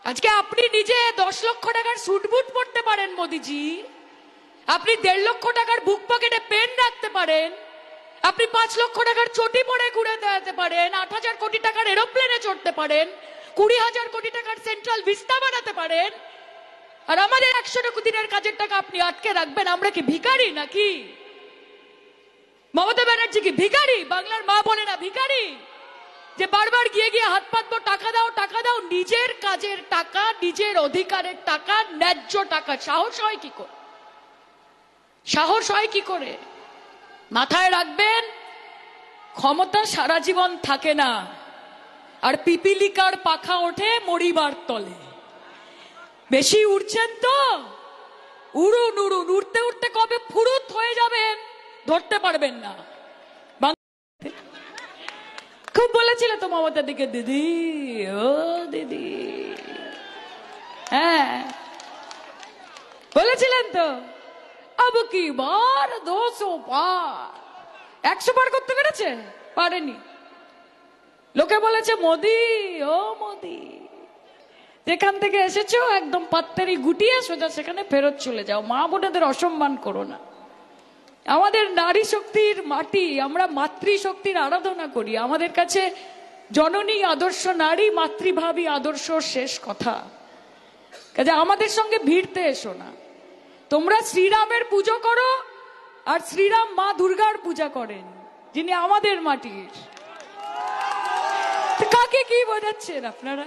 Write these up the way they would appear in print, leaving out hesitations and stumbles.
আজকে আপনি নিজে 10 লক্ষ টাকার স্যুট বুট পরতে পারেন মোদিজি, আপনি 1.5 লক্ষ টাকার বুক পকেটে পেন রাখতে পারেন, আপনি 5 লক্ষ টাকার চটি পরে ঘুরে বেড়াতে পারেন, 8,000 কোটি টাকার এরোপ্লেনে চড়তে পারেন, 20,000 কোটি টাকার সেন্ট্রাল ভিস্তা বানাতে পারেন, আর আমাদের 100 দিনের কাজের টাকা আপনি আটকে রাখবেন। আমরা কি ভিখারি নাকি? মমতা ব্যানার্জি কি ভিখারি? বাংলার মা বোনেরা ভিখারি যে বারবার গিয়ে গিয়ে হাত পাতবো, টাকা দাও টাকা দাও? নিজের কাজের টাকা, নিজের অধিকারের টাকা, ন্যায্য টাকা সাহস হয় কি করে? সাহস হয় কি করে? মাথায় রাখবেন, ক্ষমতা সারা জীবন থাকে না, আর পিপিলিকার পাখা ওঠে মরিবার তলে। বেশি উড়ছেন তো উড়ুন উড়ুন, উড়তে উড়তে কবে ফুরুত হয়ে যাবেন ধরতে পারবেন না। খুব বলেছিল তো মমতার দিকে, দিদি ও দিদি, হ্যাঁ বলেছিলেন তো, আব কি বার 200 পার, 100 পার করতে পেরেছে? পারেনি। লোকে বলেছে মোদি ও মোদি, যেখান থেকে এসেছো একদম পাত্তারি গুটিয়ে সোজা সেখানে ফেরত চলে যাও, মা বোনেদের অসম্মান করো না। আমাদের নারী শক্তির মাটি, আমরা মাতৃশক্তির আরাধনা করি। আমাদের কাছে জননী আদর্শ নারী, মাতৃভাবী আদর্শ শেষ কথা। কাজে আমাদের সঙ্গে ভিড়তে এসো না। তোমরা শ্রীরামের পুজো করো, আর শ্রীরাম মা দুর্গার পূজা করেন, যিনি আমাদের মাটির। কাকে কি বোঝাচ্ছেন আপনারা?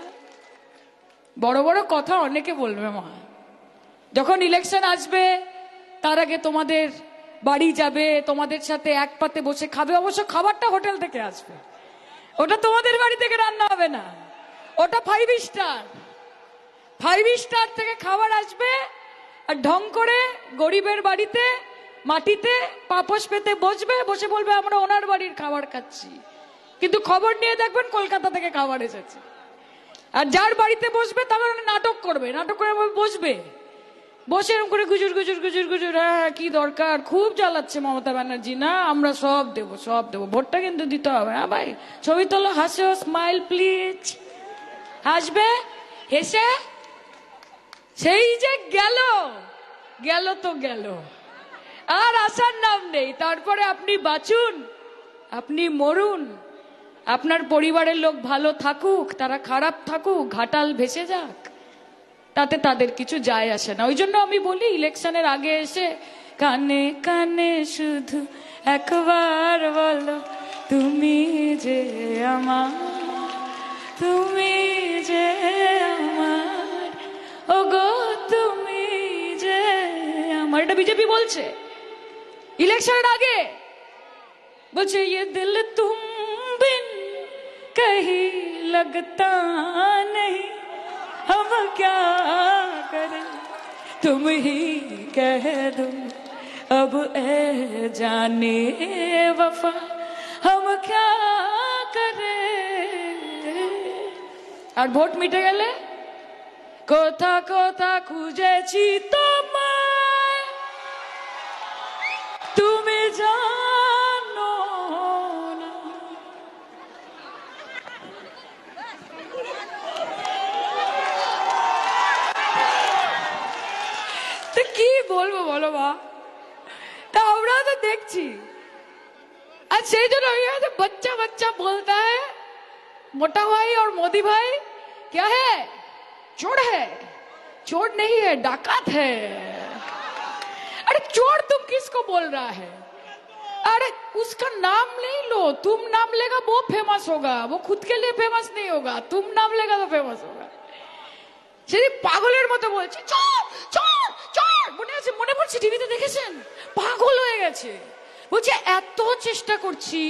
বড় বড় কথা অনেকে বলবে মা, যখন ইলেকশন আসবে তার আগে তোমাদের বাড়ি যাবে, তোমাদের সাথে এক পাতে বসে খাবে। অবশ্য খাবারটা হোটেল থেকে আসবে, ওটা তোমাদের বাড়ি থেকে রান্না হবে না, ওটা 5 স্টার থেকে খাবার আসবে। আর ঢং করে গরিবের বাড়িতে মাটিতে পাপোশ পেতে বসবে, বসে বলবে আমরা ওনার বাড়ির খাবার খাচ্ছি, কিন্তু খবর নিয়ে দেখবেন কলকাতা থেকে খাবার এসেছে। আর যার বাড়িতে বসবে তখন নাটক করবে, নাটক করে বসবে, বসে এরকম করে গুজুর গুজুর গুজুর গুজুর, হ্যাঁ কি দরকার, খুব জ্বালাচ্ছে মমতা ব্যানার্জি, না আমরা সব দেবো সব দেবো, ভোটটা কিন্তু দিতে হবে। হ্যাঁ ভাই ছবি তোলো, হাসো, স্মাইল প্লিজ। হাসবে, হেসে সেই যে গেল গেল তো গেল, আর আসার নাম নেই। তারপরে আপনি বাঁচুন, আপনি মরুন, আপনার পরিবারের লোক ভালো থাকুক, তারা খারাপ থাকুক, ঘাটাল ভেসে যাক, তাতে তাদের কিছু যায় আসে না। ওই জন্য আমি বলি, ইলেকশনের আগে এসে কানে কানে শুধু একবার বলো, তুমি যে আমার, তুমি যে আমার, ওগো তুমি যে আমার। এটা বিজেপি বলছে ইলেকশনের আগে, বলছে ये दिल तुम बिन कहीं लगता नहीं, हम क्या करें तुम ही कह दो अब ए जाने वफा, हम क्या करें। আর ভোট মিটে গেলে কোথা কোথা খুঁজেছি তোমায়, তুমি জানো না। তো কি বলবো বলো মা, তা আমরা তো দেখছি। আর সেই জন্য बच्चा बच्चा बोलता है मोटा भाई और मोदी भाई क्या है, चोर है, चोर नहीं है डाकत है। अरे चोर तुम किसको बोल रहा है? अरे उसका नाम नहीं लो, तुम नाम लेगा वो फेमस होगा, वो खुद के लिए फेमस नहीं होगा, तुम नाम लेगा तो फेमस होगा। সেই পাগলের মতো বলছে চোর চোর চোর, মনে আছে, মনে পড়ছে, টিভিতে দেখেছেন, পাগল হয়ে গেছে। বলছে এত চেষ্টা করছি,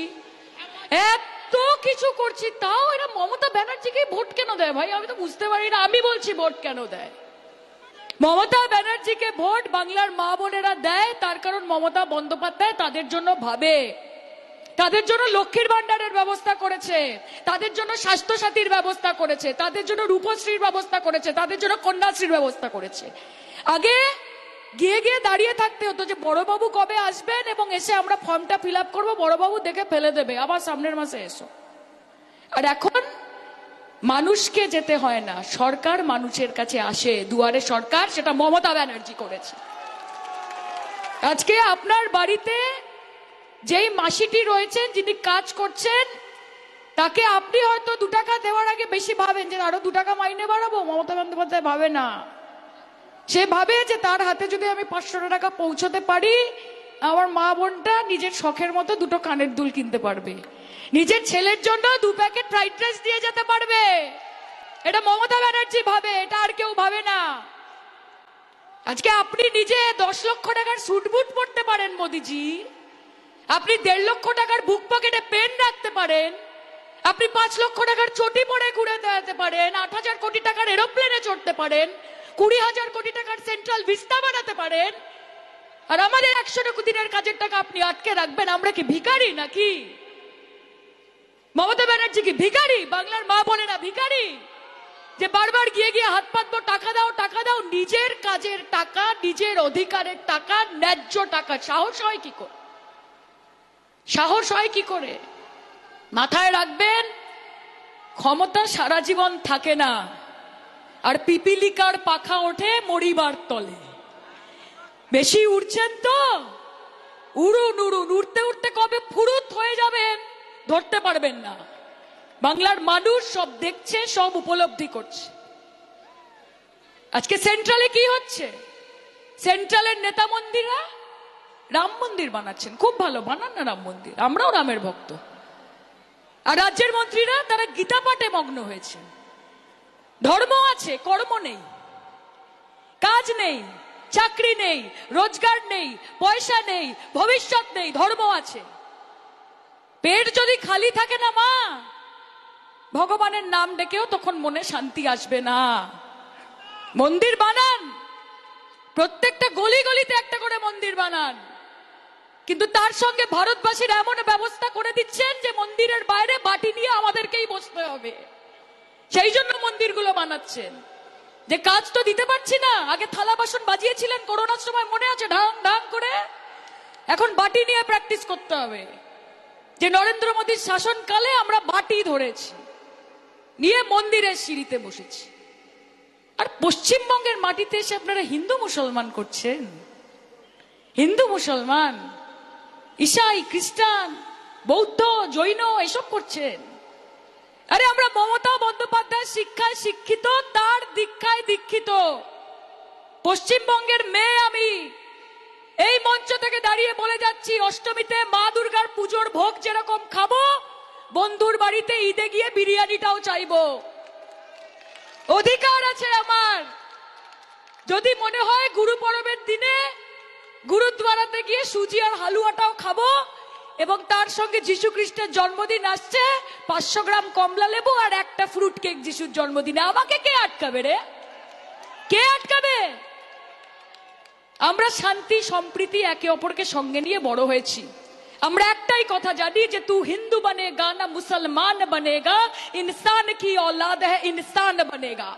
এত কিছু করছি, তাও এরা মমতা ব্যানার্জিকে ভোট কেন দেয়? ভাই আমি তো বুঝতে পারি না। আমি বলছি ভোট কেন দেয় মমতা ব্যানার্জিকে? ভোট বাংলার মা বোনেরা দেয় তার কারণ মমতা বন্দ্যোপাধ্যায় তাদের জন্য ভাবে, তাদের জন্য লক্ষ্মীর ভান্ডারের ব্যবস্থা করেছে, তাদের জন্য স্বাস্থ্য সাথীর ব্যবস্থা করেছে, তাদের জন্য রূপশ্রীর ব্যবস্থা করেছে, তাদের জন্য কন্যাশ্রীর ব্যবস্থা করেছে। আগে গিয়ে গিয়ে দাঁড়িয়ে থাকতে হতো যে বড়বাবু কবে আসবেন এবং এসে আমরা ফর্মটা ফিল আপ করবো, বড়বাবু দেখে ফেলে দেবে, আবার সামনের মাসে এসো। আর এখন মানুষকে যেতে হয় না, সরকার মানুষের কাছে আসে। দুয়ারে সরকার, সেটা মমতা ব্যানার্জি করেছে। আজকে আপনার বাড়িতে যেই মাসিটি রয়েছেন, যিনি কাজ করছেন, তাকে আপনি হয়তো 2 টাকা দেওয়ার আগে বেশি ভাবেন যে আরো 2 টাকা মাইনে বাড়াবো। মমতা বন্দ্যোপাধ্যায় ভাবে না। সে ভাবে যে তার হাতে যদি আমি 500 টাকা পৌঁছতে পারি, আমার মা বোনটা নিজের শখের মতো 2টো কানের দুল কিনতে পারবে, নিজের ছেলের জন্য 2 প্যাকেট ফ্রাইড রাইস দিয়ে যেতে পারবে। এটা মমতা ব্যানার্জি ভাবে, এটা আর কেউ ভাবে না। আজকে আপনি নিজে 10 লক্ষ টাকার স্যুট বুট পরতে পারেন মোদিজি, আপনি 1.5 লক্ষ টাকার বুক পকেটে পেন রাখতে পারেন, আপনি 5 লক্ষ টাকার চটি পরে ঘুরে বেড়াতে পারেন, 8,000 কোটি টাকার এরোপ্লেনে চড়তে পারেন, 20,000 কোটি টাকার সেন্ট্রাল ভিস্তা বানাতে পারেন, আর আমাদের 100 দিনের কাজের টাকা আপনি আটকে রাখবেন। আমরা কি ভিখারি নাকি? মমতা ব্যানার্জি কি ভিখারি? বাংলার মা বলে না ভিখারি, যে বারবার গিয়ে গিয়ে হাত পাতবো, টাকা দাও টাকা দাও। নিজের কাজের টাকা, নিজের অধিকারের টাকা, ন্যায্য টাকা সাহস হয় কি করে? সাহস হয় কি করে? মাথায় রাখবেন, ক্ষমতা সারা জীবন থাকে না, আর পিপিলিকার পাখা ওঠে মরিবার তলে। বেশি উড়ছেন তো উড়ুন উড়ুন, উড়তে উড়তে কবে ফুরুত হয়ে যাবেন ধরতে পারবেন না। বাংলার মানুষ সব দেখছে, সব উপলব্ধি করছে। আজকে সেন্ট্রালে কি হচ্ছে? সেন্ট্রালের নেতা মন্দিরা রাম মন্দির বানাচ্ছেন। খুব ভালো, বানান না রাম মন্দির, আমরাও রামের ভক্ত। আর রাজ্যের মন্ত্রীরা তারা গীতা পাঠে মগ্ন হয়েছে। ধর্ম আছে, কর্ম নেই, কাজ নেই, চাকরি নেই, রোজগার নেই, পয়সা নেই, ভবিষ্যৎ নেই। ধর্ম আছে। পেট যদি খালি থাকে না মা, ভগবানের নাম ডেকেও তখন মনে শান্তি আসবে না। মন্দির বানান, প্রত্যেকটা গলি গলিতে একটা করে মন্দির বানান, কিন্তু তার সঙ্গে ভারতবাসীর এমন ব্যবস্থা করে দিচ্ছেন যে মন্দিরের বাইরে বাটি নিয়ে আমাদেরকেই বসতে হবে। সেই জন্য মন্দিরগুলো বানাচ্ছেন, যে কাজ তো দিতে পারছি না। আগে থালা বাসন বাজিয়েছিলেন করোনার সময়, মনে আছে, ঢাং ঢাং করে। এখন বাটি নিয়ে প্র্যাকটিস করতে হবে, যে নরেন্দ্র মোদীর শাসনকালে আমরা বাটি ধরেছি, নিয়ে মন্দিরের সিঁড়িতে বসেছি। আর পশ্চিমবঙ্গের মাটিতে এসে আপনারা হিন্দু মুসলমান করছেন। হিন্দু মুসলমান, ঈসাই, খ্রিস্টান, বৌদ্ধ, জৈন এসব করছেন। আরে আমরা মমতা বন্দ্যোপাধ্যায় শিক্ষায় শিক্ষিত, তার দীক্ষায় দীক্ষিত। পশ্চিমবঙ্গের মেয়ে আমি এই মঞ্চ থেকে দাঁড়িয়ে বলে যাচ্ছি, অষ্টমীতে মা দুর্গার পুজোর ভোগ যেরকম খাবো, বন্ধুর বাড়িতে ঈদে গিয়ে বিরিয়ানিটাও চাইবো। অধিকার আছে আমার। যদি মনে হয় গুরু পরবের দিনে গুরুদ্বারাতে গিয়ে সুজি আর হালুয়াটাও খাবো, এবং তার সঙ্গে যীশু খ্রিস্টের জন্মদিন আসছে, 500 গ্রাম কমলা লেবু আর একটা ফ্রুট কেক যিশুর জন্মদিনে, আমাকে কে আটকাবে রে? কে আটকাবে? আমরা শান্তি সম্প্রীতি একে অপরকে সঙ্গে নিয়ে বড় হয়েছি। আমরা একটাই কথা জানি, যে তু হিন্দু বনেগা না মুসলমান বনেগা, ইনসান কি औलाद है इंसान बनेगा।